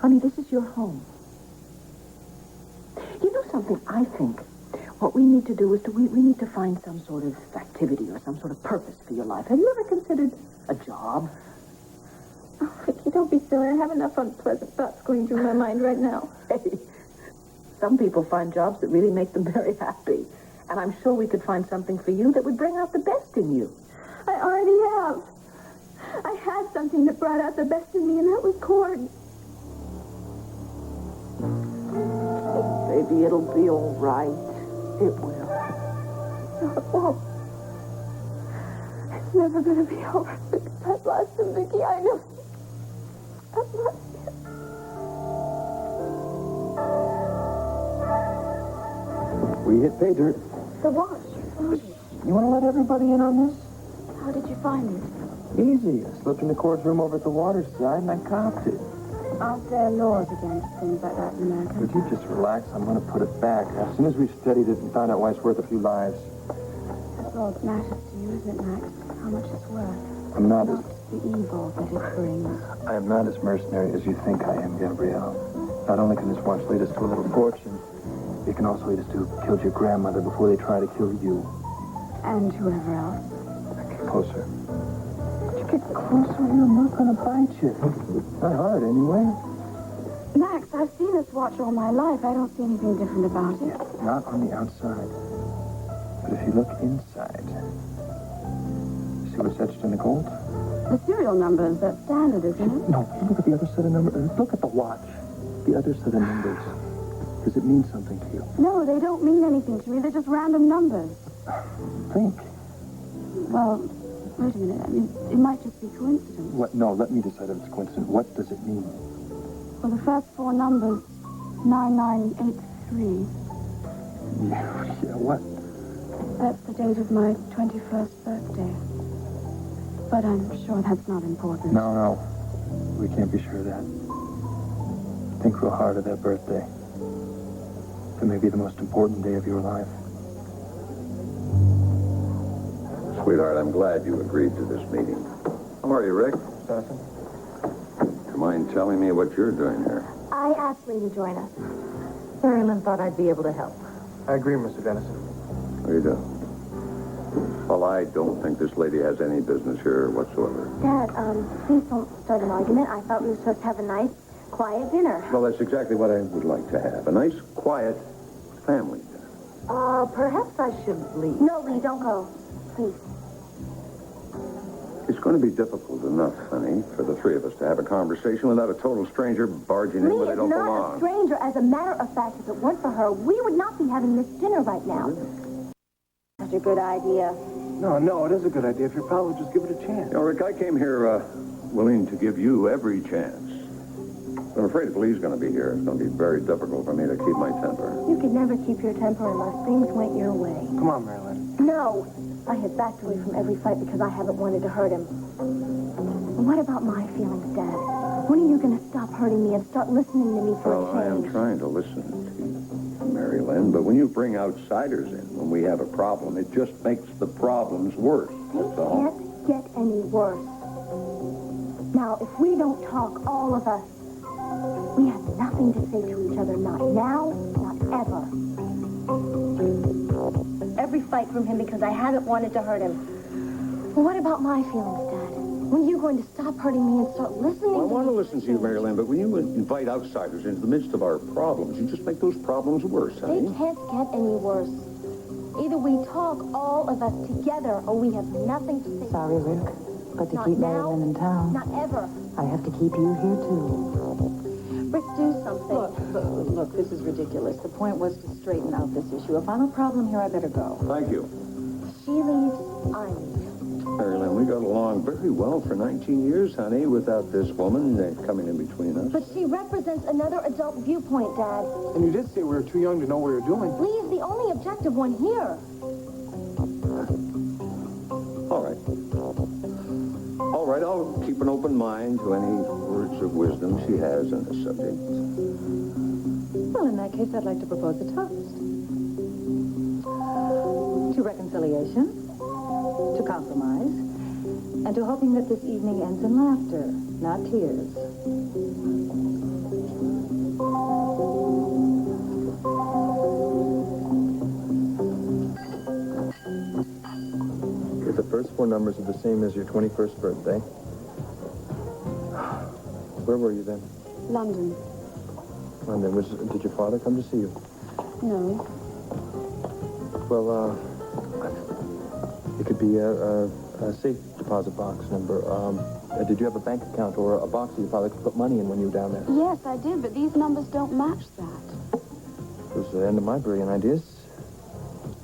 Honey, this is your home. You know something? I think what we need to do is we need to find some sort of activity or some sort of purpose for your life. Have you ever considered a job? Oh, Vicky, don't be silly. I have enough unpleasant thoughts going through my mind right now. Hey, some people find jobs that really make them very happy. And I'm sure we could find something for you that would bring out the best in you. I already have. I had something that brought out the best in me, and that was corn. Oh, baby, it'll be all right. It will. No, it won't. It's never going to be over because I've lost him, Vicky. I know. I've lost him. We hit pay dirt. The watch. You want to let everybody in on this? How did you find it? Easy. I slipped in the Cord's room over at the water side and I copped it. Aren't there laws against things like that in America? Would you just relax? I'm going to put it back. As soon as we've studied it and found out why it's worth a few lives. That's all that matters to you, isn't it, Max? How much it's worth. I'm not Not the evil that it brings. I am not as mercenary as you think I am, Gabrielle. Not only can this watch lead us to a little fortune, it can also lead us to who killed your grandmother before they try to kill you. And whoever else. Get closer. Would you get closer or I'm not going to bite you. Not hard, anyway. Max, I've seen this watch all my life. I don't see anything different about it. Not on the outside. But if you look inside, see what's etched in the gold? The serial numbers, that's standard, isn't it? No, look at the other set of numbers. Look at the watch. The other set of numbers. Does it mean something to you? No, they don't mean anything to me. They're just random numbers. Think. Well, wait a minute. I mean, it might just be coincidence. What? No, let me decide if it's coincidence. What does it mean? Well, the first four numbers, 9983. Yeah, what? That's the date of my 21st birthday. But I'm sure that's not important. No. We can't be sure of that. Think real hard of that birthday. It may be the most important day of your life. Sweetheart, I'm glad you agreed to this meeting. How are you, Rick? Dawson? Do you mind telling me what you're doing here? I asked Lee to join us. Marilyn thought I'd be able to help. I agree, Mr. Dennison. What do you do? Well, I don't think this lady has any business here whatsoever. Dad, please don't start an argument. I thought we were supposed to have a nice, quiet dinner. Well, that's exactly what I would like to have. A nice, quiet family dinner. Perhaps I should leave. No, Lee, don't go. Please. It's going to be difficult enough, honey, for the three of us to have a conversation without a total stranger barging in Lee where they is don't not belong. a stranger. As a matter of fact, if it weren't for her, we would not be having this dinner right now. Such a good idea. No, it is a good idea. If your pal would just give it a chance. You know, Rick, I came here willing to give you every chance. I'm afraid if Lee's going to be here, it's going to be very difficult for me to keep my temper. You could never keep your temper unless things went your way. Come on, Marilyn. No. I have backed away from every fight because I haven't wanted to hurt him. And what about my feelings, Dad? When are you going to stop hurting me and start listening to me for a Well, I am change? trying to listen to you, Mary Lynn, but when you bring outsiders in, when we have a problem, it just makes the problems worse. They That's all. can't get any worse. Now, if we don't talk, all of us, we have nothing to say to each other. Not now, not ever. Every fight from him because I haven't wanted to hurt him. Well, what about my feelings, Dad? When are you going to stop hurting me and start listening Well, I to want to me? listen to you, Mary Lynn, but when you invite outsiders into the midst of our problems, you just make those problems worse, They honey. can't get any worse. Either we talk, all of us together, or we have nothing to say. Sorry, Rick, but to Not keep now, Marilyn in town, Not ever. I have to keep you here, too. Rick, do something. Look, this is ridiculous. The point was to straighten out this issue. If I'm a problem here, I better go. Thank you. She leaves, I leave. Mary Lynn, we got along very well for 19 years, honey, without this woman coming in between us. But she represents another adult viewpoint, Dad. And you did say we were too young to know what we were doing. Lee is the only objective one here. All right. All right, I'll keep an open mind to any words of wisdom she has on this subject. Well, in that case, I'd like to propose a toast. To reconciliation, to compromise, and to hoping that this evening ends in laughter, not tears. four numbers are the same as your 21st birthday. Where were you then? London. London. Did your father come to see you? No. Well, it could be a safe deposit box number. Did you have a bank account or a box that your father could put money in when you were down there? Yes, I did, but these numbers don't match that. It was the end of my brilliant ideas.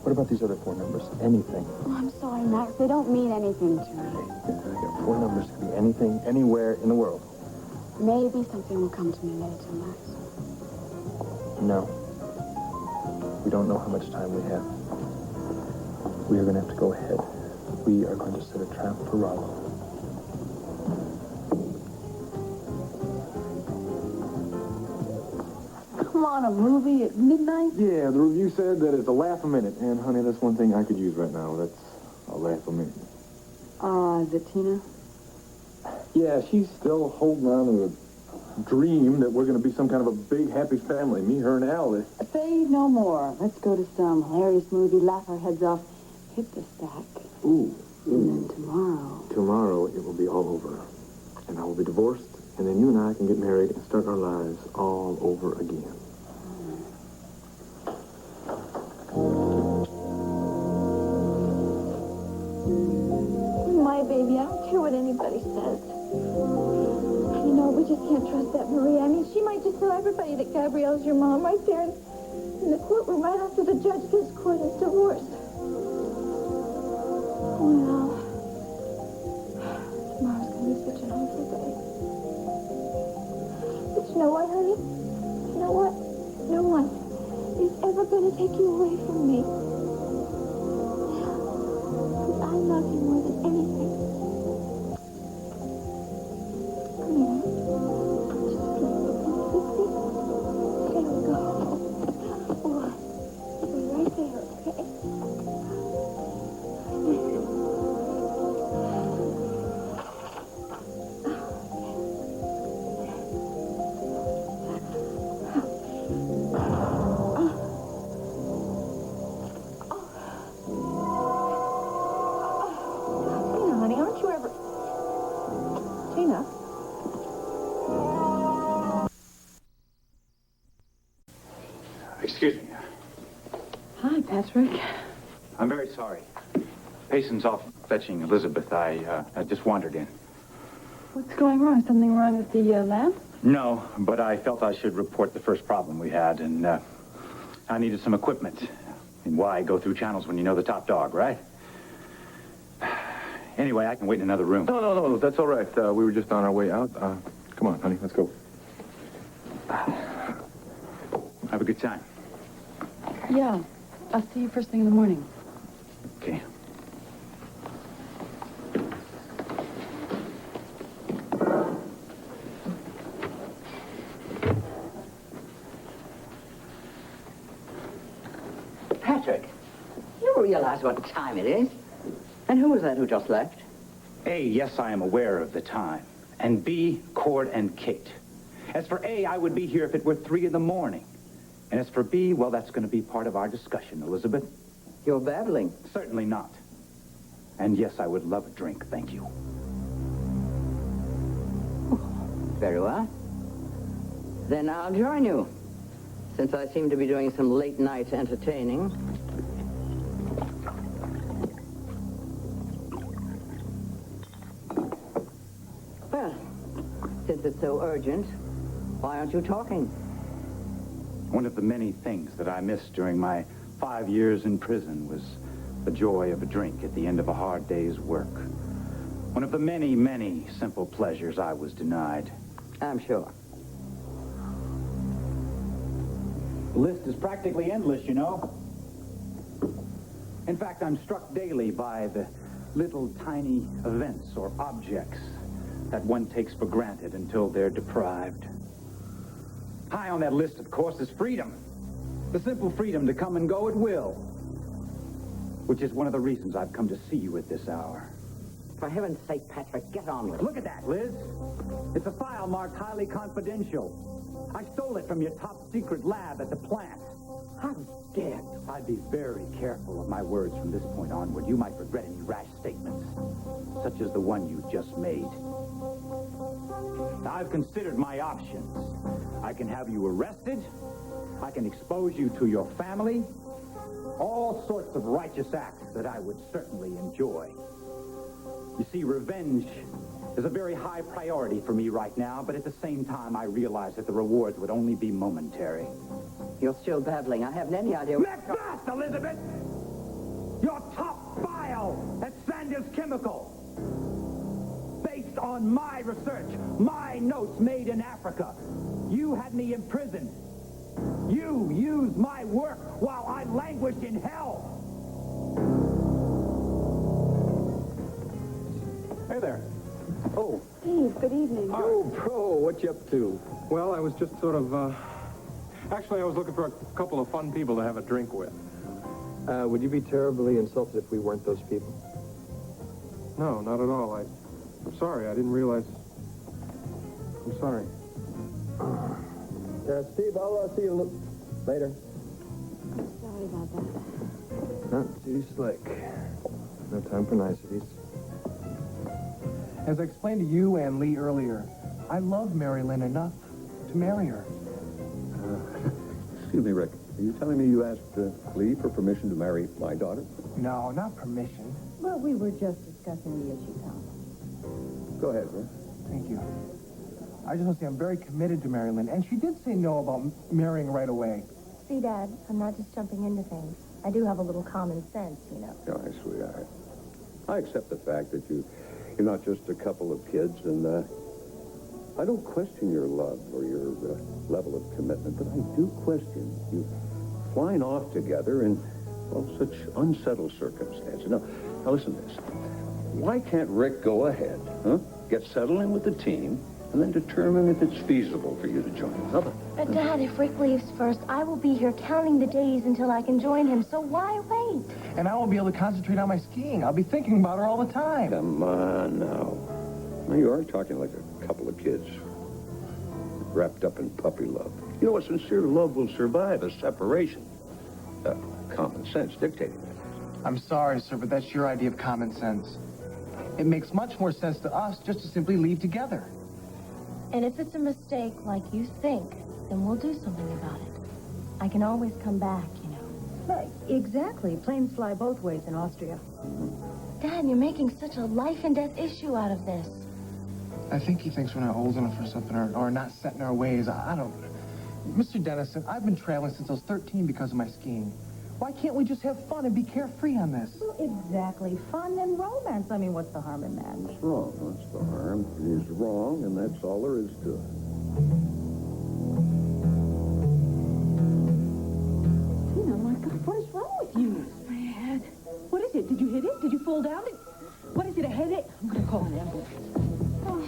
What about these other four numbers? Anything. Oh, I'm sorry, Max. They don't mean anything to me. Four numbers could be anything, anywhere in the world. Maybe something will come to me later, Max. No. We don't know how much time we have. We are going to have to go ahead. We are going to set a trap for Rollo. Come on, a movie at midnight? Yeah, the review said that it's a laugh a minute. And, honey, that's one thing I could use right now. That's a laugh a minute. Is it Tina? Yeah, she's still holding on to a dream that we're going to be some kind of a big, happy family. Me, her, and Alice. Say no more. Let's go to some hilarious movie, laugh our heads off, hit the sack. Ooh. And then tomorrow... Tomorrow, it will be all over. And I will be divorced, and then you and I can get married and start our lives all over again. My baby, I don't care what anybody says. You know, we just can't trust that Maria. I mean, she might just tell everybody that Gabrielle's your mom right there in the courtroom right after the judge gives court his divorce. Well, tomorrow's going to be such an awful day. But you know what, honey? You know what? No one is ever going to take you away from me. Because I love you more than anything. Come here. There we go. Oh, stay right there, okay? Tina, honey, aren't you ever... Tina? Excuse me. Hi, Patrick. I'm very sorry. Payson's off fetching Elizabeth. I just wandered in. What's going wrong? Something wrong with the lab? No, but I felt I should report the first problem we had, and I needed some equipment. And why go through channels when you know the top dog, right? Anyway, I can wait in another room. No, that's all right. We were just on our way out. Come on, honey, let's go. Have a good time. Yeah. I'll see you first thing in the morning. Okay. Patrick, you realize what time it is? And who was that who just left? A, yes, I am aware of the time. And B, Cord and Kate. As for A, I would be here if it were 3 in the morning. And as for B, well, that's going to be part of our discussion, Elizabeth. You're babbling. Certainly not. And yes, I would love a drink, thank you. Very well. Then I'll join you, since I seem to be doing some late-night entertaining. Well, since it's so urgent, why aren't you talking? One of the many things that I missed during my 5 years in prison was the joy of a drink at the end of a hard day's work. One of the many, many simple pleasures I was denied. I'm sure. The list is practically endless, you know. In fact, I'm struck daily by the little tiny events or objects that one takes for granted until they're deprived. High on that list, of course, is freedom. The simple freedom to come and go at will. Which is one of the reasons I've come to see you at this hour. For heaven's sake, Patrick, get on with it. Look at that, Liz. It's a file marked highly confidential. I stole it from your top secret lab at the plant. How dare you? I'd be very careful of my words from this point onward. You might regret any rash statements, such as the one you just made. Now, I've considered my options. I can have you arrested. I can expose you to your family. All sorts of righteous acts that I would certainly enjoy. You see, revenge is a very high priority for me right now, but at the same time, I realize that the rewards would only be momentary. You're still babbling. I haven't any idea. Macbeth, Elizabeth! Your top file at Sanders Chemical. Based on my research, my notes made in Africa. You had me imprisoned. You used my work while I languished in hell. Hey there. Oh. Steve, good evening. Oh, Pro, what you up to? Well, I was just sort of, actually, I was looking for a couple of fun people to have a drink with. Would you be terribly insulted if we weren't those people? No, not at all. I'm sorry. I didn't realize. I'm sorry. Steve, I'll see you later. Sorry about that. Not too slick. No time for niceties. As I explained to you and Lee earlier, I love Mary Lynn enough to marry her. Excuse me, Rick. Are you telling me you asked Lee for permission to marry my daughter? No, not permission. Well, we were just discussing the issue, Tom. Go ahead, Rick. Thank you. I just want to say I'm very committed to Mary Lynn, and she did say no about marrying right away. See, Dad, I'm not just jumping into things. I do have a little common sense, you know. Oh, sweetheart. I accept the fact that you're not just a couple of kids, and I don't question your love or your level of commitment, but I do question you flying off together in, well, such unsettled circumstances. Now listen to this. Why can't Rick go ahead, get settled in with the team, and then determine if it's feasible for you to join him? How about But, Dad, if Rick leaves first, I will be here counting the days until I can join him, so why wait? And I won't be able to concentrate on my skiing. I'll be thinking about her all the time. Come on now. Now, you are talking like a couple of kids wrapped up in puppy love. You know, a sincere love will survive a separation. Common sense dictating that. I'm sorry, sir, but that's your idea of common sense. It makes much more sense to us just to simply leave together. And if it's a mistake like you think, then we'll do something about it. I can always come back, you know. Right, exactly. Planes fly both ways in Austria. Dad, you're making such a life and death issue out of this. I think he thinks we're not old enough for something or not set in our ways. I don't... Mr. Dennison, I've been traveling since I was 13 because of my skiing. Why can't we just have fun and be carefree on this? Well, exactly. Fun and romance. I mean, what's the harm in that? It's wrong. That's the harm. It is wrong, and that's all there is to it. Tina, my God, what is wrong with you? My head. What is it? Did you hit it? Did you fall down? What is it, a headache? I'm going to call an ambulance. Oh,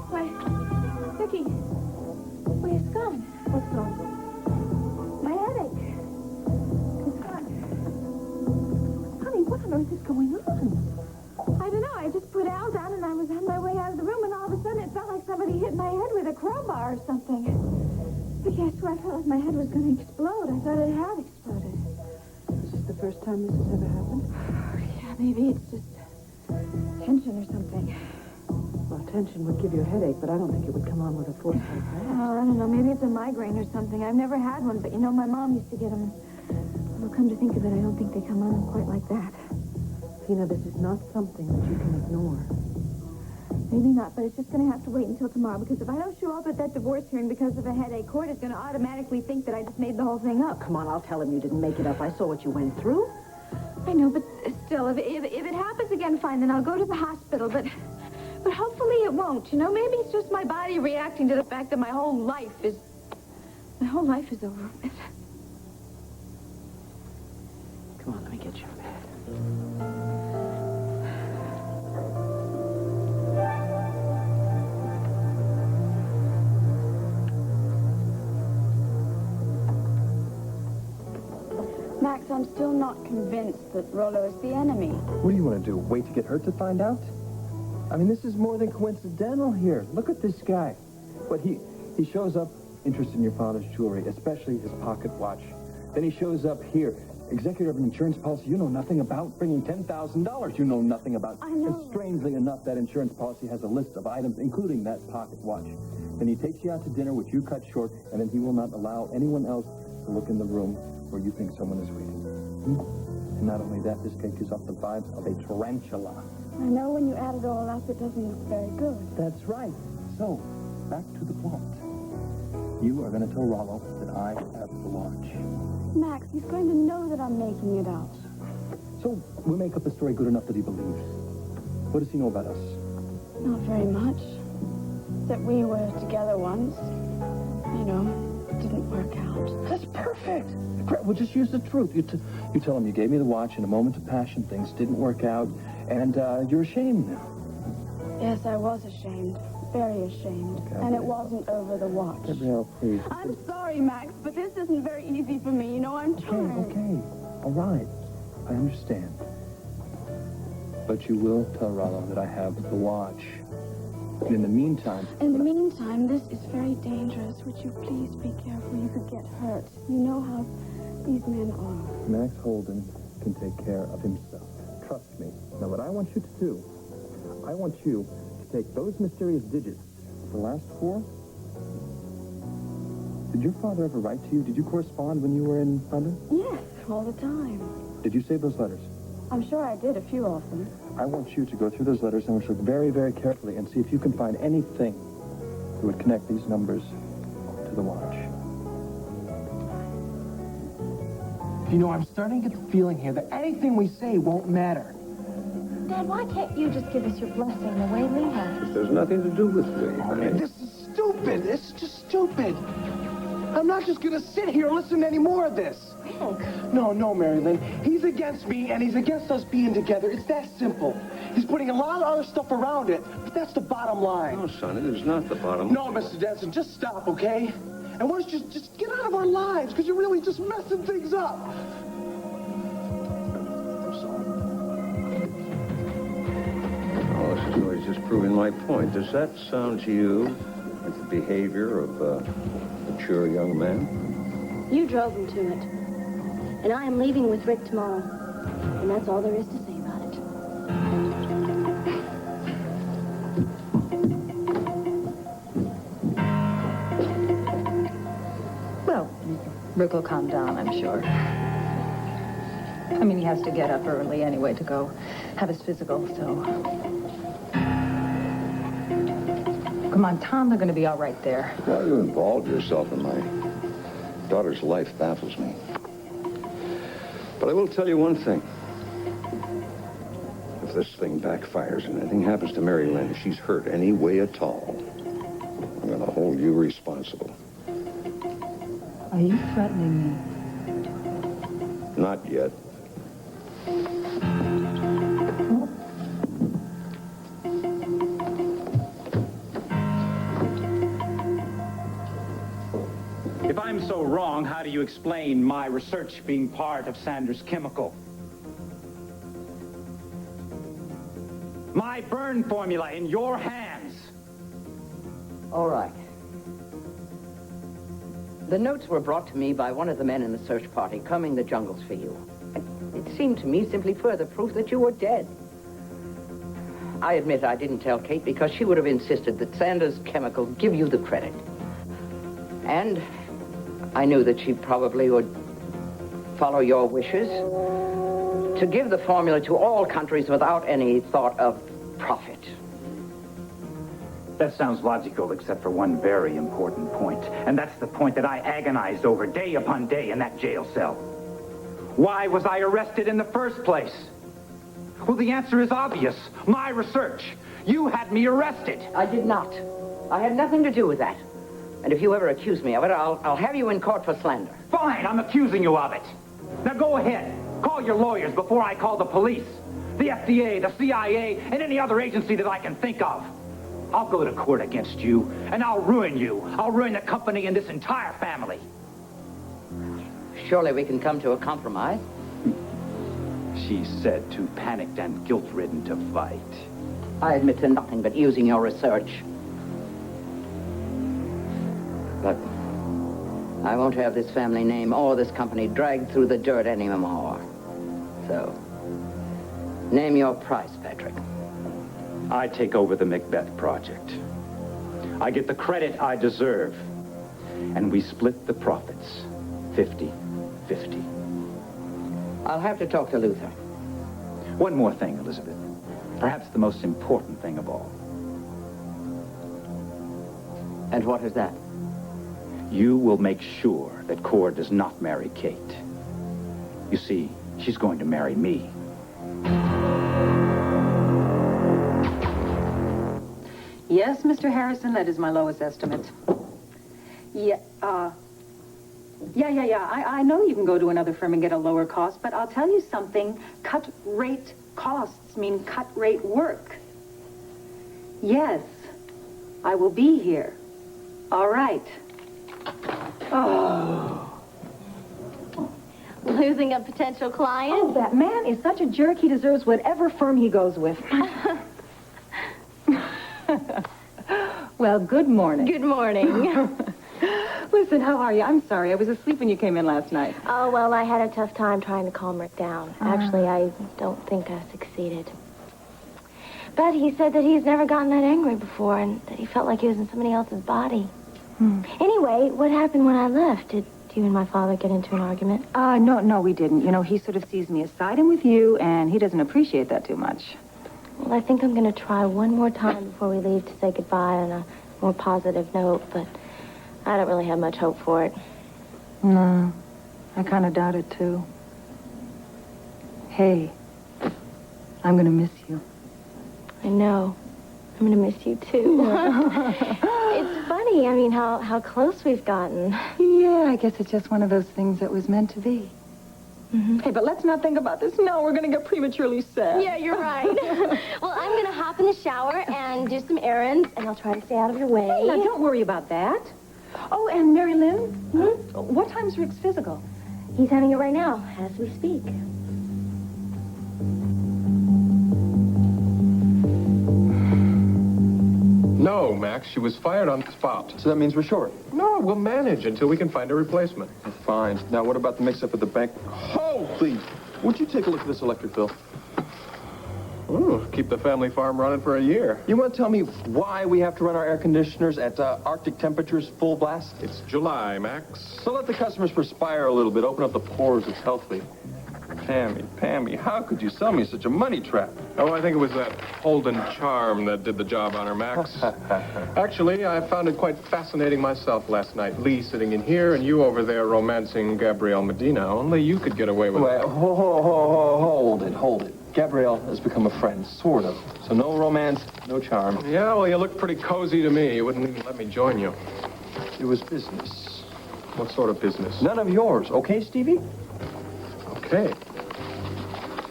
why, Vicky, why, it's gone. What's wrong? My headache. It's gone. Honey, what on earth is going on? I don't know. I just put Al down and I was on my way out of the room and all of a sudden it felt like somebody hit my head with a crowbar or something. Vicky, I swear I felt like my head was going to explode. I thought it had exploded. Is this the first time this has ever happened? Yeah, maybe it's just tension or something. Well, tension would give you a headache, but I don't think it would come on with a force like that. Oh, I don't know. Maybe it's a migraine or something. I've never had one, but you know, my mom used to get them. Well, come to think of it, I don't think they come on quite like that. Tina, this is not something that you can ignore. Maybe not, but it's just going to have to wait until tomorrow, because if I don't show up at that divorce hearing because of a headache, court is going to automatically think that I just made the whole thing up. Come on, I'll tell him you didn't make it up. I saw what you went through. I know, but still, if it happens again, fine, then I'll go to the hospital, but hopefully it won't, you know? Maybe it's just my body reacting to the fact that my whole life is over with. Come on, let me get you a bed. Max, I'm still not convinced that Rollo is the enemy. What do you want to do? Wait to get hurt to find out? I mean, this is more than coincidental here. Look at this guy. But he shows up interested in your father's jewelry, especially his pocket watch. Then he shows up here. Executor of an insurance policy you know nothing about, bringing $10,000 you know nothing about. I know. And strangely enough, that insurance policy has a list of items, including that pocket watch. Then he takes you out to dinner, which you cut short, and then he will not allow anyone else to look in the room where you think someone is waiting. And not only that, this guy gives off the vibes of a tarantula. I know when you add it all up, it doesn't look very good. That's right. So, back to the plot. You are going to tell Rollo that I have the watch. Max, he's going to know that I'm making it up. So, we'll make up the story good enough that he believes. What does he know about us? Not very much. That we were together once. You know, it didn't work out. That's perfect. We'll just use the truth. You tell him you gave me the watch in a moment of passion. Things didn't work out, and you're ashamed now. Yes, I was ashamed. Very ashamed. Gabrielle. And it wasn't over the watch. Gabrielle, please. I'm sorry, Max, but this isn't very easy for me. You know, I'm trying. Okay. All right. I understand. But you will tell Rollo that I have the watch. And in the meantime... In the meantime, this is very dangerous. Would you please be careful? You could get hurt. You know how these men are. Max Holden can take care of himself. Trust me. Now, what I want you to do, I want you to take those mysterious digits, the last 4. Did your father ever write to you? Did you correspond when you were in London? Yes, all the time. Did you save those letters? I'm sure I did, a few of them. I want you to go through those letters and look very, very carefully and see if you can find anything that would connect these numbers to the watch. You know, I'm starting to get the feeling here that anything we say won't matter. Dad, why can't you just give us your blessing the way Lee has? There's nothing to do with me. Oh, man, this is stupid. This is just stupid. I'm not just going to sit here and listen to any more of this. Rick. No, Mary Lynn. He's against me, and he's against us being together. It's that simple. He's putting a lot of other stuff around it, but that's the bottom line. No, son, it is not the bottom. No, Mr. Denson, just stop, okay? And why don't you just get out of our lives, because you're really just messing things up. I'm sorry. Oh, this is really just proving my point. Does that sound to you like the behavior of a mature young man? You drove him to it. And I am leaving with Rick tomorrow. And that's all there is to say about it. Well, Rick will calm down, I'm sure. I mean, he has to get up early anyway to go have his physical, so... Come on, Tom, they're going to be all right there. Why you involve yourself in my daughter's life baffles me. But I will tell you one thing. If this thing backfires and anything happens to Mary Lynn, if she's hurt any way at all, I'm going to hold you responsible. Are you threatening me? Not yet. If I'm so wrong, how do you explain my research being part of Sanders' chemical? My burn formula in your hands. All right. The notes were brought to me by one of the men in the search party combing the jungles for you. It seemed to me simply further proof that you were dead. I admit I didn't tell Kate because she would have insisted that Sanders' chemical give you the credit. And I knew that she probably would follow your wishes to give the formula to all countries without any thought of profit. That sounds logical, except for one very important point. And that's the point that I agonized over day upon day in that jail cell. Why was I arrested in the first place? Well, the answer is obvious. My research. You had me arrested. I did not. I had nothing to do with that. And if you ever accuse me of it, I'll have you in court for slander. Fine, I'm accusing you of it. Now go ahead. Call your lawyers before I call the police, the FDA, the CIA, and any other agency that I can think of. I'll go to court against you, and I'll ruin you. I'll ruin the company and this entire family. Surely we can come to a compromise. She's said too panicked and guilt-ridden to fight. I admit to nothing but using your research. But I won't have this family name or this company dragged through the dirt anymore. So, name your price, Patrick. I take over the Macbeth project. I get the credit I deserve. And we split the profits. 50-50. I'll have to talk to Luther. One more thing, Elizabeth. Perhaps the most important thing of all. And what is that? You will make sure that Cord does not marry Kate. You see, she's going to marry me. Yes, Mr. Harrison, that is my lowest estimate. Yeah, I know you can go to another firm and get a lower cost, but I'll tell you something. Cut rate costs mean cut rate work. Yes, I will be here. All right. Oh. Losing a potential client? Oh, that man is such a jerk. He deserves whatever firm he goes with. Well, good morning. Good morning. Listen, how are you? I'm sorry. I was asleep when you came in last night. Oh, well, I had a tough time trying to calm Rick down. Actually, I don't think I succeeded. But he said that he's never gotten that angry before and that he felt like he was in somebody else's body. Anyway, what happened when I left? Did you and my father get into an argument? No, we didn't. You know, he sort of sees me as siding with you, and he doesn't appreciate that too much. Well, I think I'm going to try one more time before we leave to say goodbye on a more positive note, but I don't really have much hope for it. No, I kind of doubt it, too. Hey, I'm going to miss you. I know. I'm going to miss you, too. It's funny, I mean, how close we've gotten. Yeah, I guess it's just one of those things that was meant to be. Hey, but let's not think about this. No, we're going to get prematurely sad. Yeah, you're right. Well, I'm going to hop in the shower and do some errands, and I'll try to stay out of your way. Hey, now, don't worry about that. Oh, and Mary Lynn, what time's Rick's physical? He's having it right now, as we speak. No, Max, she was fired on the spot. So that means we're short? No, we'll manage until we can find a replacement. Fine. Now, what about the mix-up at the bank? Holy! Would you take a look at this electric bill? Ooh, keep the family farm running for a year. You want to tell me why we have to run our air conditioners at Arctic temperatures full blast? It's July, Max. So let the customers perspire a little bit, open up the pores. It's healthy. Pammy, how could you sell me such a money trap? Oh, I think it was that Holden charm that did the job on her, Max. Actually, I found it quite fascinating myself last night. Lee sitting in here and you over there romancing Gabrielle Medina. Only you could get away with it. Wait, hold it. Gabrielle has become a friend, sort of. So no romance, no charm. Yeah, well, you look pretty cozy to me. You wouldn't even let me join you. It was business. What sort of business? None of yours, okay, Stevie? Okay.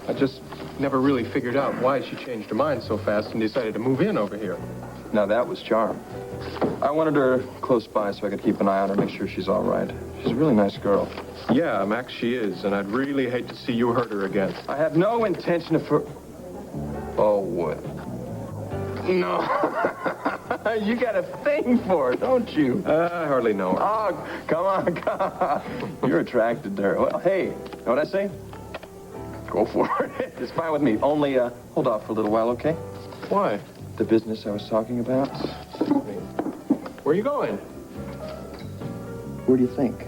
I just never really figured out why she changed her mind so fast and decided to move in over here. Now, that was charm. I wanted her close by so I could keep an eye on her, make sure she's all right. She's a really nice girl. Yeah, Max, she is, and I'd really hate to see you hurt her again. I have no intention of... Oh, what? No. You got a thing for her, don't you? I hardly know her. Oh, come on. You're attracted to her. Well, hey, know what I say? Go for it. It's fine with me. Only, hold off for a little while, okay? Why? The business I was talking about. Where are you going? Where do you think?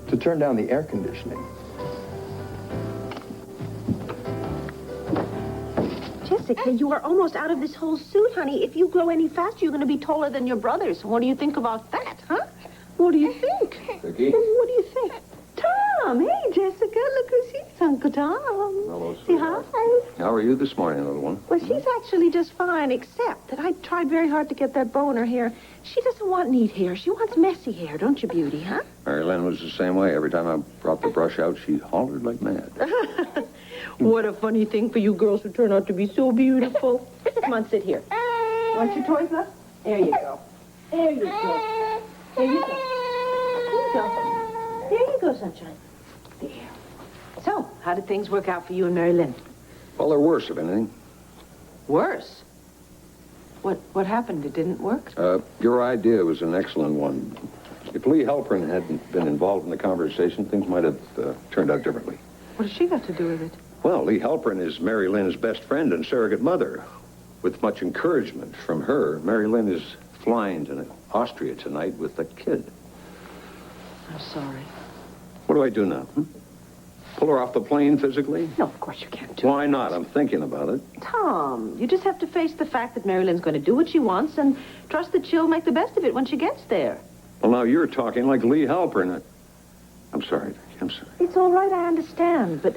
To turn down the air conditioning. Jessica, you are almost out of this whole suit, honey. If you grow any faster, you're going to be taller than your brothers. What do you think about that, huh? What do you think? Vicky? What do you think? Tom, hey, Jessica, look who's here. It's Uncle Tom. Hello, Say sweetheart. hi. How are you this morning, little one? Well, she's actually just fine, except that I tried very hard to get that bow in her hair. She doesn't want neat hair. She wants messy hair, don't you, Beauty, huh? Mary Lynn was the same way. Every time I brought the brush out, she hollered like mad. What a funny thing for you girls who turn out to be so beautiful. Come on, sit here. Want your toys, love? There you go. There you go. There you go. There you go. There you go, sunshine. There. So, how did things work out for you and Mary Lynn? Well, they're worse, if anything. Worse? What happened? It didn't work? Your idea was an excellent one. If Lee Halpern hadn't been involved in the conversation, things might have turned out differently. What has she got to do with it? Well, Lee Halpern is Mary Lynn's best friend and surrogate mother. With much encouragement from her, Mary Lynn is flying to Austria tonight with the kid. I'm sorry. What do I do now? Pull her off the plane physically? No, of course you can't do Why not? I'm thinking about it. Tom, you just have to face the fact that Mary Lynn's going to do what she wants and trust that she'll make the best of it when she gets there. Well, now you're talking like Lee Halpern. I'm sorry, Vicky. I'm sorry. It's all right, I understand, but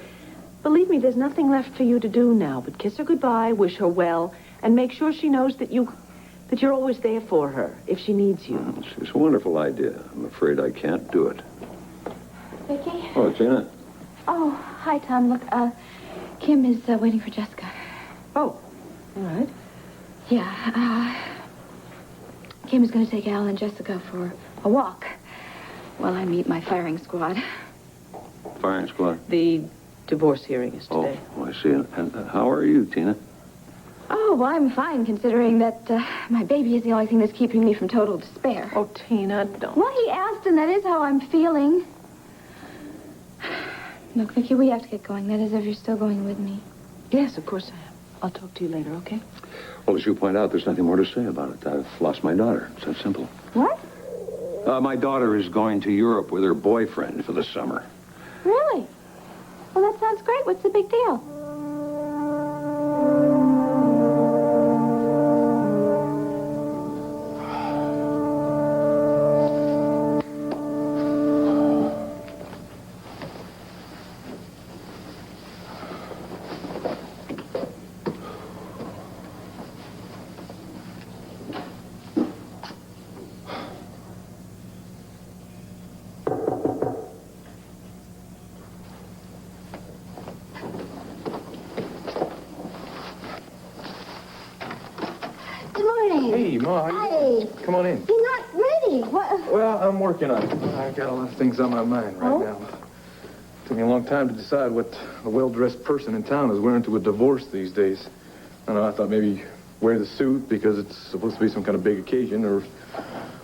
believe me, there's nothing left for you to do now but kiss her goodbye, wish her well, and make sure she knows that you're always there for her if she needs you. Well, it's a wonderful idea. I'm afraid I can't do it. Vicky? Oh, Tina. Oh, hi, Tom. Look, Kim is waiting for Jessica. Oh, all right. Yeah, Kim is going to take Al and Jessica for a walk while I meet my firing squad. Firing squad. The divorce hearing is today. Oh, I see. And how are you, Tina? Oh, well, I'm fine, considering that my baby is the only thing that's keeping me from total despair. Oh, Tina, don't. Well, he asked, and that is how I'm feeling. Look, Vicky, we have to get going. That is, if you're still going with me. Yes, of course I am. I'll talk to you later, okay? Well, as you point out, there's nothing more to say about it. I've lost my daughter. It's that simple. What? My daughter is going to Europe with her boyfriend for the summer. Really? Well, that sounds great. What's the big deal? Hey, Ma. Hey. Come on in. You're not ready. What? Well, I'm working on it. I've got a lot of things on my mind right now. Took me a long time to decide what a well-dressed person in town is wearing to a divorce these days. I don't know, I thought maybe wear the suit because it's supposed to be some kind of big occasion, or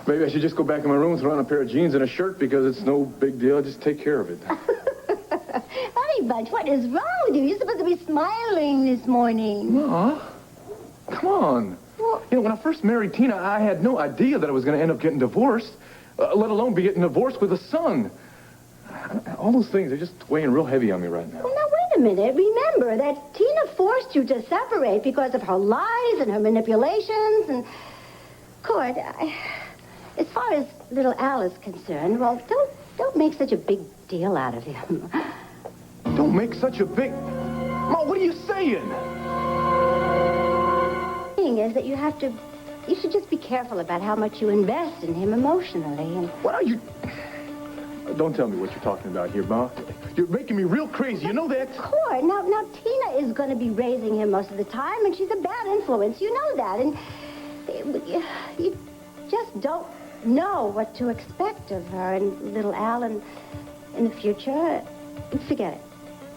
maybe I should just go back in my room, throw on a pair of jeans and a shirt because it's no big deal. Just take care of it. Honey Bunch, what is wrong with you? You're supposed to be smiling this morning. Ma, come on. Well, You know, when I first married Tina, I had no idea that I was going to end up getting divorced, let alone be getting divorced with a son. All those things are just weighing real heavy on me right now. well, now, wait a minute. Remember that Tina forced you to separate because of her lies and her manipulations. And, Court, as far as little Al is concerned, well, don't make such a big deal out of him. Don't make such a big... Ma, what are you saying? The thing is that you should just be careful about how much you invest in him emotionally. And What are you... Don't tell me what you're talking about here, Ma. You're making me real crazy. You know that? Court, now Tina is going to be raising him most of the time, and she's a bad influence. You know that, and you just don't know what to expect of her and little Al in the future. Forget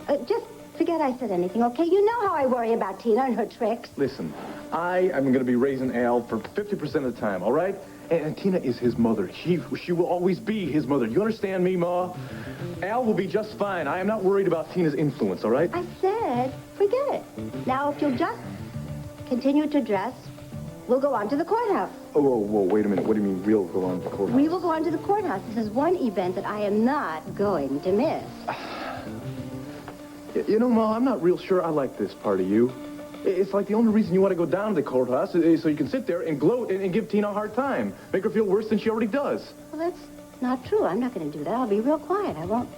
it. Just forget I said anything, okay? You know how I worry about Tina and her tricks. Listen, I am going to be raising Al for 50% of the time, all right? And Tina is his mother. She will always be his mother. You understand me, Ma? Al will be just fine. I am not worried about Tina's influence, all right? I said, forget it. Now, if you'll just continue to dress, we'll go on to the courthouse. Oh, whoa, wait a minute. What do you mean we'll go on to the courthouse? We will go on to the courthouse. This is one event that I am not going to miss. You know, Ma, I'm not real sure I like this part of you. It's like the only reason you want to go down to the courthouse is so you can sit there and gloat and give Tina a hard time. Make her feel worse than she already does. Well, that's not true. I'm not going to do that. I'll be real quiet. I won't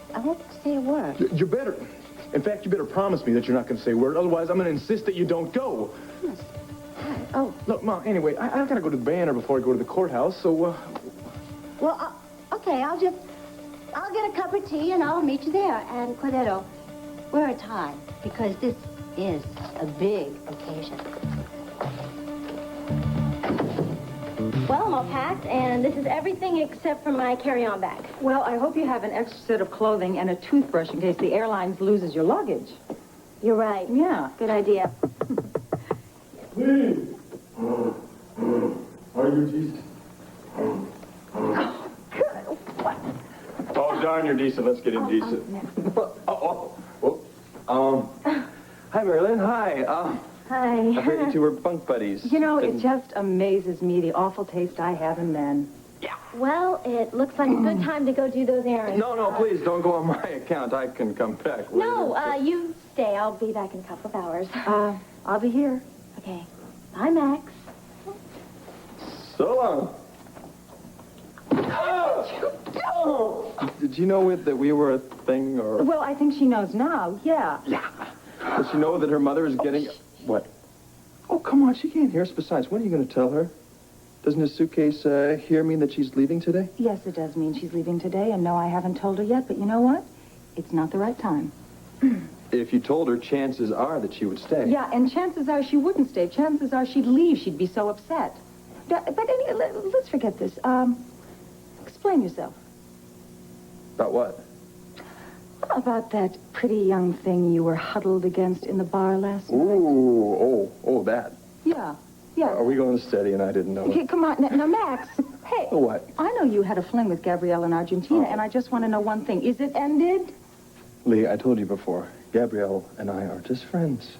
say a word. You better. In fact, you better promise me that you're not going to say a word. Otherwise, I'm going to insist that you don't go. Yes. Oh. Look, Ma, anyway, I've got to go to the banner before I go to the courthouse, so, Well, okay, I'll get a cup of tea and I'll meet you there. And, Cordero, wear a tie, because this is a big occasion. Well, I'm all packed, and this is everything except for my carry-on bag. Well, I hope you have an extra set of clothing and a toothbrush in case the airlines loses your luggage. You're right. Yeah. Good idea. Please. Are you Jesus? darn, you're decent. Let's get indecent. Hi, Marilyn. Hi. Hi. I heard you two were bunk buddies. You know, it just amazes me the awful taste I have in men. Well, it looks like a good time to go do those errands. No, please, don't go on my account. I can come back later. No, you stay. I'll be back in a couple of hours. I'll be here. Okay. Bye, Max. So long. Did you know that we were a thing, or... Well, I think she knows now, yeah. Does she know that her mother is getting... What? Oh, come on, she can't hear us. Besides, when are you going to tell her? Doesn't this suitcase here mean that she's leaving today? Yes, it does mean she's leaving today, and no, I haven't told her yet, but you know what? It's not the right time. If you told her, chances are that she would stay. Yeah, and chances are she wouldn't stay. Chances are she'd leave. She'd be so upset. But anyway, let's forget this. Explain yourself. About what? About that pretty young thing you were huddled against in the bar last night. Oh, that. Yeah. Are we going steady and I didn't know it? Okay, come on. Now, Max. Hey. Oh, what? I know you had a fling with Gabrielle in Argentina, and I just want to know one thing. Is it ended? Lee, I told you before, Gabrielle and I are just friends.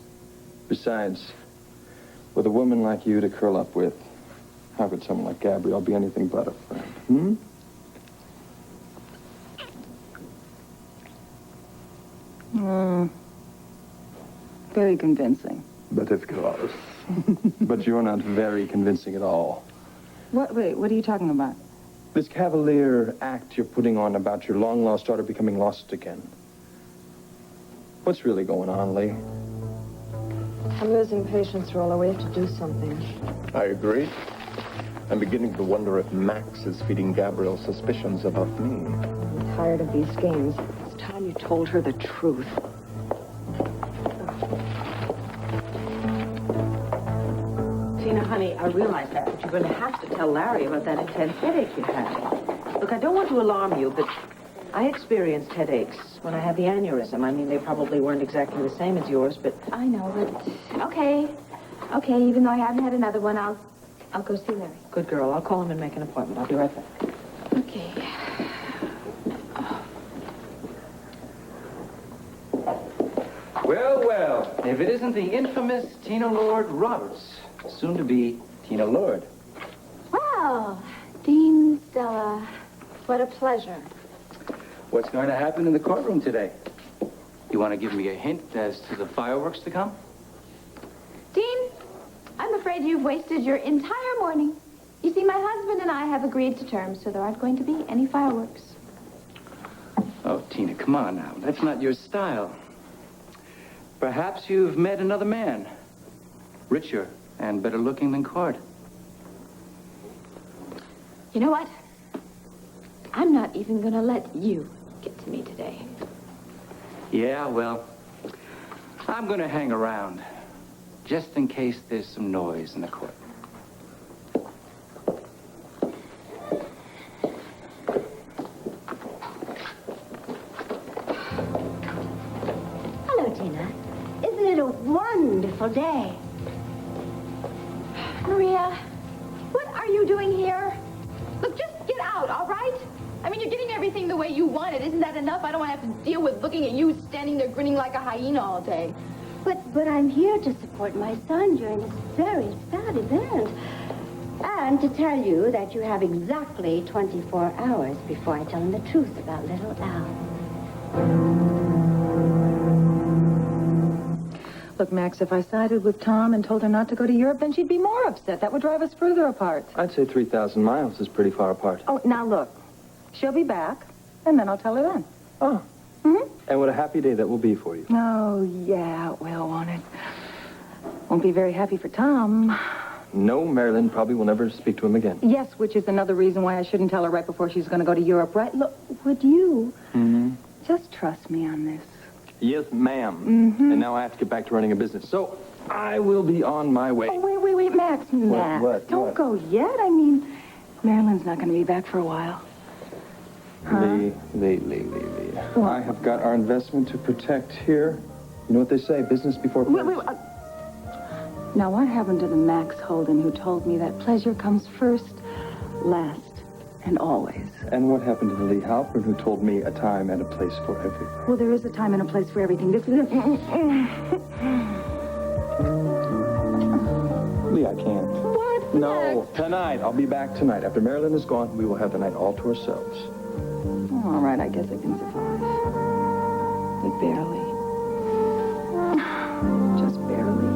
Besides, with a woman like you to curl up with, how could someone like Gabrielle be anything but a friend? Very convincing. But it's close. But you're not very convincing at all. Wait, what are you talking about? This cavalier act you're putting on about your long-lost daughter becoming lost again. What's really going on, Lee? I'm losing patience, Rolla. We have to do something. I agree. I'm beginning to wonder if Max is feeding Gabrielle suspicions about me. I'm tired of these games. It's time you told her the truth. Tina, honey, I realize that, but you're going to have to tell Larry about that intense headache you had. Look, I don't want to alarm you, but I experienced headaches when I had the aneurysm. I mean, they probably weren't exactly the same as yours, but... I know, but okay. Okay, even though I haven't had another one, I'll go see Larry. Good girl. I'll call him and make an appointment. I'll be right back. Okay. Well, if it isn't the infamous Tina Lord Roberts, soon to be Tina Lord. Well, Dean Stella, what a pleasure. What's going to happen in the courtroom today? You want to give me a hint as to the fireworks to come? Dean, I'm afraid you've wasted your entire morning. You see, my husband and I have agreed to terms, so there aren't going to be any fireworks. Oh, Tina, come on now. That's not your style. Perhaps you've met another man. Richer and better looking than Cord. You know what? I'm not even going to let you get to me today. Yeah, well, I'm going to hang around. Just in case there's some noise in the court. Hello, Tina. Isn't it a wonderful day? Maria, what are you doing here? Look, just get out, all right? I mean, you're getting everything the way you want it. Isn't that enough? I don't want to have to deal with looking at you standing there grinning like a hyena all day. But I'm here to support my son during this very sad event. And to tell you that you have exactly 24 hours before I tell him the truth about little Al. Look, Max, if I sided with Tom and told her not to go to Europe, then she'd be more upset. That would drive us further apart. I'd say 3,000 miles is pretty far apart. Oh, now look. She'll be back, and then I'll tell her then. Oh. And what a happy day that will be for you. Oh, yeah, it will, won't it? Won't be very happy for Tom. No, Marilyn probably will never speak to him again. Yes, which is another reason why I shouldn't tell her right before she's going to go to Europe, right? Look, would you just trust me on this? Yes, ma'am. And now I have to get back to running a business. So I will be on my way. Oh, wait, Max. Max, don't go yet. I mean, Marilyn's not going to be back for a while. Lee. I have got our investment to protect here. You know what they say, business before pleasure. Wait. Now, what happened to the Max Holden who told me that pleasure comes first, last, And always. And what happened to the Lee Halpern who told me a time and a place for everything? Well, there is a time and a place for everything. This is... Lee, I can't. What? No, tonight. I'll be back tonight. After Marilyn is gone, we will have the night all to ourselves. All right, I guess I can survive. But barely. Just barely.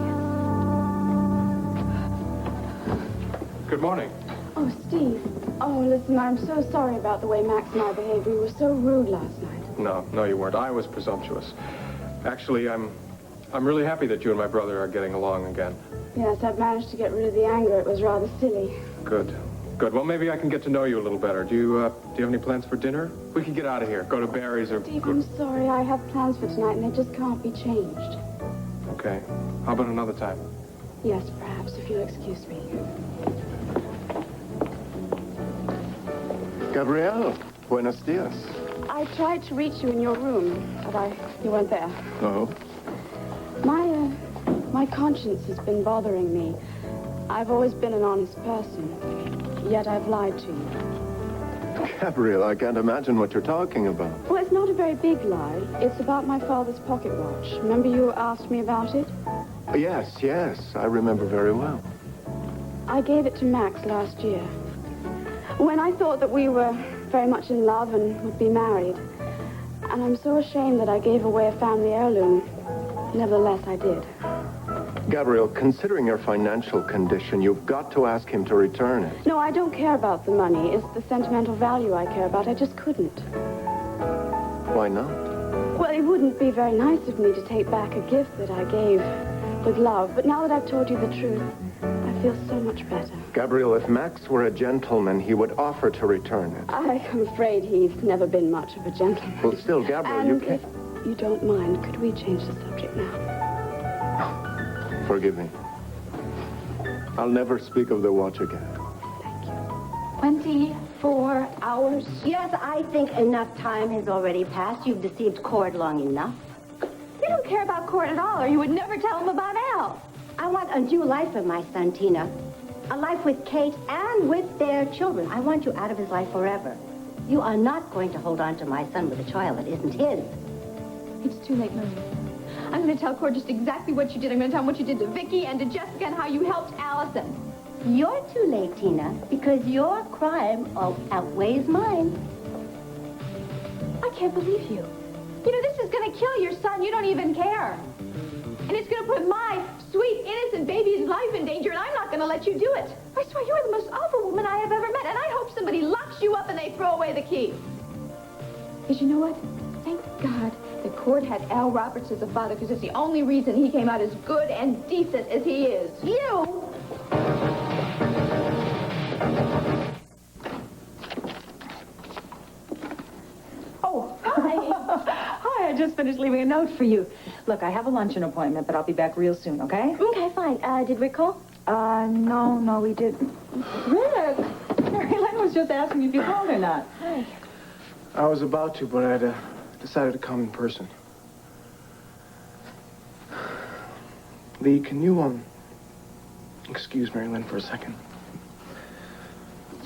Good morning. Oh, Steve. Oh, listen, I'm so sorry about the way Max and I behaved. We were so rude last night. No, you weren't. I was presumptuous. Actually, I'm really happy that you and my brother are getting along again. Yes, I've managed to get rid of the anger. It was rather silly. Good. Well, maybe I can get to know you a little better. Do you have any plans for dinner? We can get out of here. Go to Barry's or... Steve, I'm sorry. I have plans for tonight, and they just can't be changed. Okay. How about another time? Yes, perhaps, if you'll excuse me. Gabriel, buenos dias. I tried to reach you in your room, but you weren't there. No? My conscience has been bothering me. I've always been an honest person, yet I've lied to you. Gabriel, I can't imagine what you're talking about. Well, it's not a very big lie. It's about my father's pocket watch. Remember you asked me about it? Yes, I remember very well. I gave it to Max last year, when I thought that we were very much in love and would be married. And I'm so ashamed that I gave away a family heirloom. Nevertheless, I did. Gabriel, considering your financial condition, you've got to ask him to return it. No, I don't care about the money. It's the sentimental value I care about. I just couldn't. Why not? Well, it wouldn't be very nice of me to take back a gift that I gave with love. But now that I've told you the truth, I feel so much better. Gabriel, if Max were a gentleman, he would offer to return it. I'm afraid he's never been much of a gentleman. Well, still, Gabriel, And you can't... if you don't mind, could we change the subject now? Forgive me. I'll never speak of the watch again. 24 hours? Yes, I think enough time has already passed. You've deceived Cord long enough. You don't care about Cord at all, or you would never tell him about Al. I want a new life for my son, Tina. A life with Kate and with their children. I want you out of his life forever. You are not going to hold on to my son with a child that isn't his. It's too late, Marie. I'm going to tell Cord just exactly what you did. I'm going to tell him what you did to Vicky and to Jessica and how you helped Allison. You're too late, Tina, because your crime outweighs mine. I can't believe you. You know, this is going to kill your son. You don't even care. And it's going to put my sweet, innocent baby's life in danger, and I'm not going to let you do it. I swear, you're the most awful woman I have ever met, and I hope somebody locks you up and they throw away the key. Because you know what? Thank God that Cord had Al Roberts as a father, because it's the only reason he came out as good and decent as he is. You! Oh, hi. Hi, I just finished leaving a note for you. Look, I have a luncheon appointment, but I'll be back real soon, okay? Okay, fine. Did Rick call? No, we didn't. Rick! Mary Lynn was just asking if you called or not. Hi. I was about to, but I'd decided to come in person. Lee, can you, excuse Mary Lynn for a second?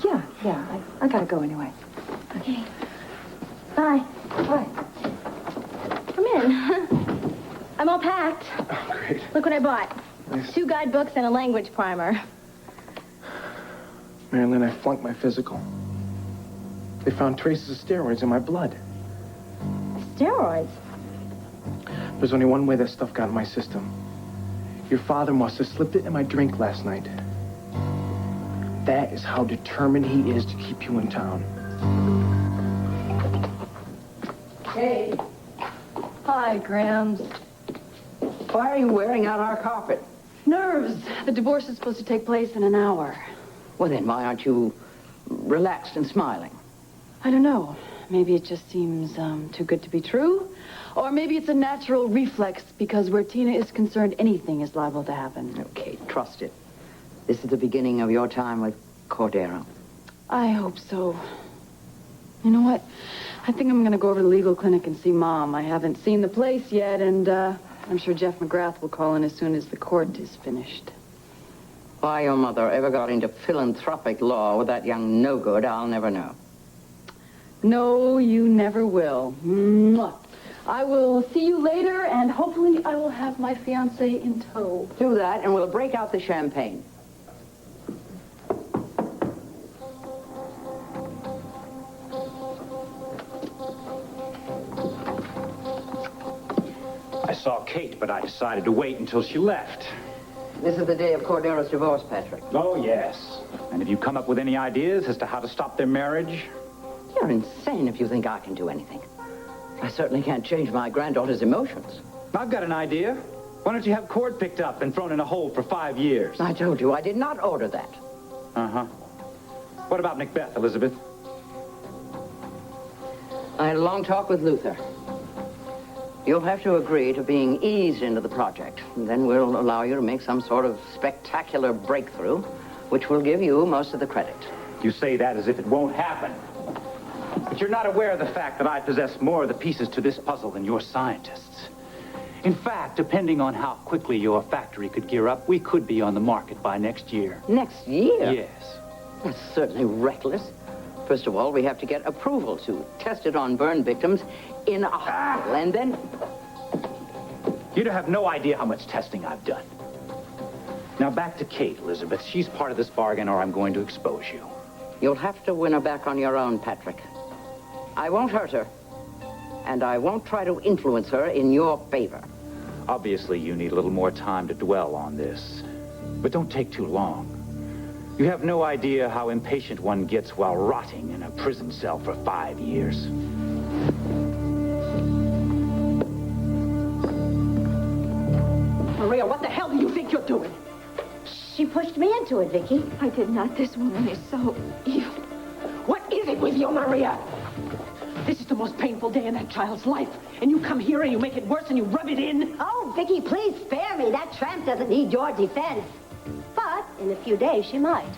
Yeah, I gotta go anyway. Okay. Bye. Bye. Come in. I'm all packed. Oh, great. Look what I bought. Nice. 2 guidebooks and a language primer. Mary Lynn, I flunked my physical. They found traces of steroids in my blood. Steroids? There's only one way that stuff got in my system. Your father must have slipped it in my drink last night. That is how determined he is to keep you in town. Hey. Hi, Grams. Why are you wearing out our carpet? Nerves. The divorce is supposed to take place in an hour. Well, then why aren't you relaxed and smiling? I don't know. Maybe it just seems too good to be true. Or maybe it's a natural reflex, because where Tina is concerned, anything is liable to happen. Okay, trust it. This is the beginning of your time with Cordero. I hope so. You know what? I think I'm going to go over to the legal clinic and see Mom. I haven't seen the place yet, and I'm sure Jeff McGrath will call in as soon as the court is finished. Why your mother ever got into philanthropic law with that young no-good, I'll never know. No, you never will. Mwah. I will see you later, and hopefully I will have my fiancé in tow. Do that, and we'll break out the champagne. I saw Kate, but I decided to wait until she left. This is the day of Cordero's divorce, Patrick. Oh, yes. And have you come up with any ideas as to how to stop their marriage? You're insane if you think I can do anything. I certainly can't change my granddaughter's emotions. I've got an idea. Why don't you have Cord picked up and thrown in a hole for 5 years? I told you I did not order that. Uh-huh. What about Macbeth, Elizabeth? I had a long talk with Luther. You'll have to agree to being eased into the project, and then we'll allow you to make some sort of spectacular breakthrough, which will give you most of the credit. You say that as if it won't happen. But you're not aware of the fact that I possess more of the pieces to this puzzle than your scientists. In fact, depending on how quickly your factory could gear up, we could be on the market by next year. Next year? Yes. That's certainly reckless. First of all, we have to get approval to test it on burn victims in a hospital, and then... You have no idea how much testing I've done. Now, back to Kate, Elizabeth. She's part of this bargain, or I'm going to expose you. You'll have to win her back on your own, Patrick. I won't hurt her, and I won't try to influence her in your favor. Obviously, you need a little more time to dwell on this. But don't take too long. You have no idea how impatient one gets while rotting in a prison cell for 5 years. Maria, what the hell do you think you're doing? She pushed me into it, Vicky. I did not. This woman is so evil. What is it with you, Maria? This is the most painful day in that child's life. And you come here and you make it worse and you rub it in. Oh, Vicky, please spare me. That tramp doesn't need your defense. But in a few days, she might.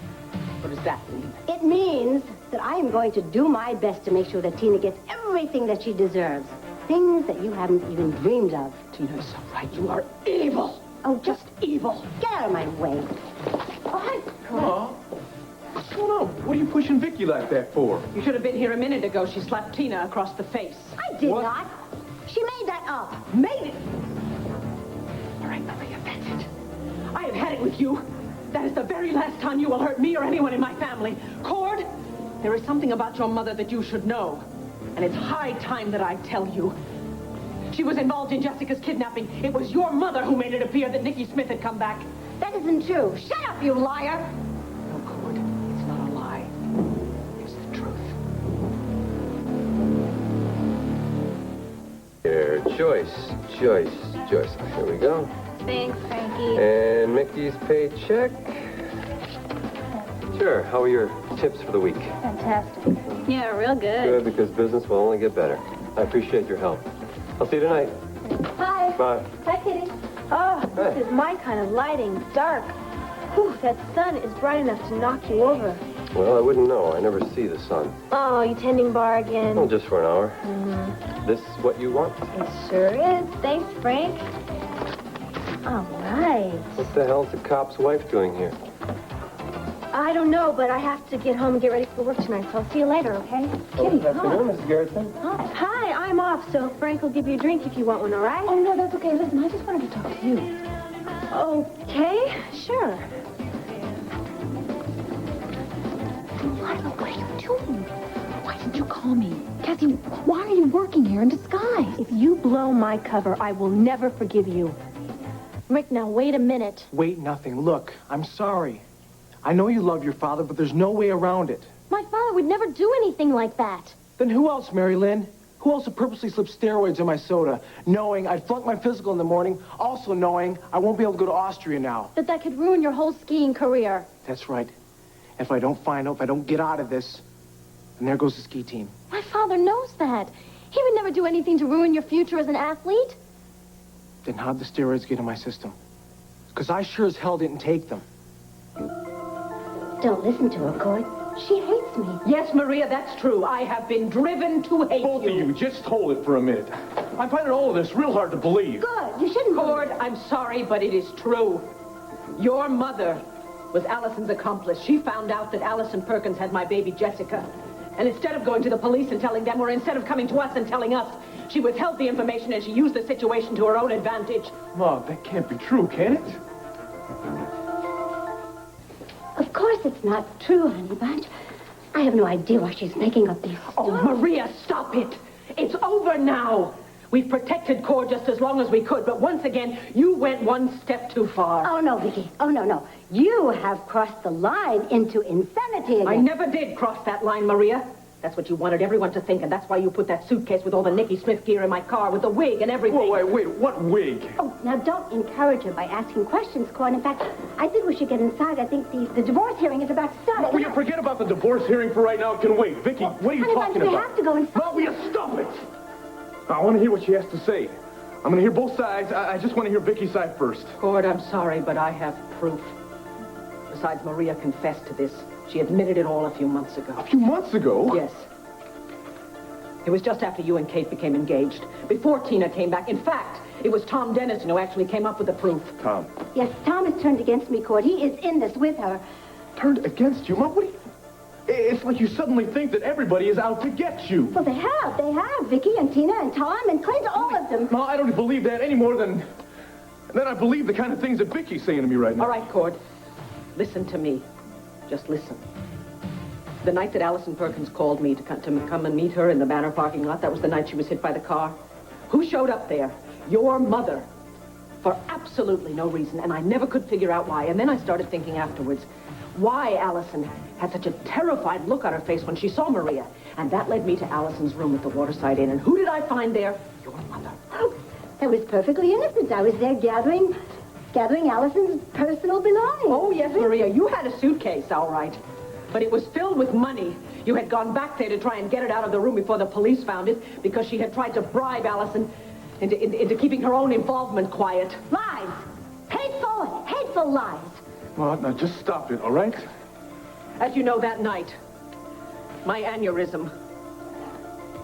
What does that mean? It means that I am going to do my best to make sure that Tina gets everything that she deserves. Things that you haven't even dreamed of. Tina's so right. You are evil. Oh, just evil. Get out of my way. Oh, what's going on? What are you pushing Vicky like that for? You should have been here a minute ago. She slapped Tina across the face. I did not. She made that up. Made it? All right, Maria, that's it. I have had it with you. That is the very last time you will hurt me or anyone in my family. Cord, there is something about your mother that you should know. And it's high time that I tell you. She was involved in Jessica's kidnapping. It was your mother who made it appear that Nikki Smith had come back. That isn't true. Shut up, you liar. No, Cord, it's not a lie. It's the truth. Here, Joyce. Here we go. Thanks, Frankie. And Mickey's paycheck. Sure. How are your tips for the week? Fantastic. Yeah, real good. Good, because business will only get better. I appreciate your help. I'll see you tonight. Hi. Bye. Hi, Kitty. Oh, this is my kind of lighting. Dark. Whew, that sun is bright enough to knock you over. Well, I wouldn't know. I never see the sun. Oh, you tending bar again? Well, just for an hour. Mm-hmm. This what you want? It sure is. Thanks, Frank. All right. What the hell's the cop's wife doing here? I don't know, but I have to get home and get ready for work tonight, so I'll see you later, okay? Kitty, Good afternoon, Mrs. Garrison. Hi, I'm off, so Frank will give you a drink if you want one, all right? Oh, no, that's okay. Listen, I just wanted to talk to you. Okay, sure. Lila, what are you doing? Why didn't you call me? Cassie, why are you working here in disguise? If you blow my cover, I will never forgive you. Rick, now wait a minute. Wait, nothing. Look, I'm sorry. I know you love your father, but there's no way around it. My father would never do anything like that. Then who else, Mary Lynn? Who else would purposely slip steroids in my soda, knowing I'd flunk my physical in the morning, also knowing I won't be able to go to Austria now? That could ruin your whole skiing career. That's right. If I don't find out, if I don't get out of this, then there goes the ski team. My father knows that. He would never do anything to ruin your future as an athlete. Then how'd the steroids get in my system? Because I sure as hell didn't take them. Don't listen to her, Cord. She hates me. Yes, Maria, that's true. I have been driven to hate Both of you, just hold it for a minute. I'm finding all of this real hard to believe. Good. You shouldn't. Cord, I'm sorry, but it is true. Your mother was Allison's accomplice. She found out that Allison Perkins had my baby Jessica. And instead of going to the police and telling them, or instead of coming to us and telling us, she withheld the information and she used the situation to her own advantage. Mom, that can't be true, can it? Of course it's not true, honey bunch. I have no idea why she's making up these stories. Oh, Maria, stop it. It's over now. We've protected Cord just as long as we could, but once again, you went one step too far. Oh, no, Vicky. Oh, no. You have crossed the line into insanity again. I never did cross that line, Maria. That's what you wanted everyone to think, and that's why you put that suitcase with all the Nicky Smith gear in my car, with the wig and everything. Whoa, wait, what wig? Oh, now don't encourage her by asking questions, Cord. In fact, I think we should get inside. I think the divorce hearing is about to start. Will you forget about the divorce hearing for right now? It can wait. Vicky, what are you talking about? We have to go inside. No, will you stop it? I want to hear what she has to say. I'm going to hear both sides. I just want to hear Vicky's side first. Cord, I'm sorry, but I have proof. Besides, Maria confessed to this. She admitted it all a few months ago. A few months ago? Yes. It was just after you and Kate became engaged. Before Tina came back. In fact, it was Tom Dennison who actually came up with the proof. Tom? Yes, Tom has turned against me, Cord. He is in this with her. Turned against you? Mom, what do you... It's like you suddenly think that everybody is out to get you. Well, they have. Vicky and Tina and Tom and Clint, all of them. No, I don't believe that any more than I believe the kind of things that Vicky's saying to me right now. All right, Cord. Listen to me. Just listen. The night that Allison Perkins called me to come and meet her in the Manor parking lot, that was the night she was hit by the car. Who showed up there? Your mother. For absolutely no reason, and I never could figure out why. And then I started thinking afterwards, why Allison had such a terrified look on her face when she saw Maria. And that led me to Allison's room at the Waterside Inn. And who did I find there? Your mother. Oh, that was perfectly innocent. I was there gathering Allison's personal belongings. Oh, yes, Maria, you had a suitcase, all right. But it was filled with money. You had gone back there to try and get it out of the room before the police found it because she had tried to bribe Allison into keeping her own involvement quiet. Lies. Hateful lies. Well, now just stop it, all right? As you know, that night, my aneurysm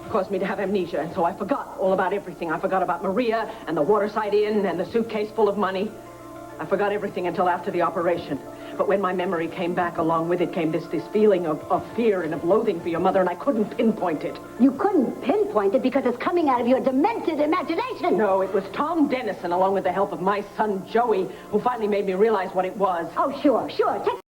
caused me to have amnesia, and so I forgot all about everything. I forgot about Maria and the Waterside Inn and the suitcase full of money. I forgot everything until after the operation. But when my memory came back, along with it came this feeling of fear and of loathing for your mother, and I couldn't pinpoint it. You couldn't pinpoint it because it's coming out of your demented imagination. No, it was Tom Dennison, along with the help of my son, Joey, who finally made me realize what it was. Oh, sure. Take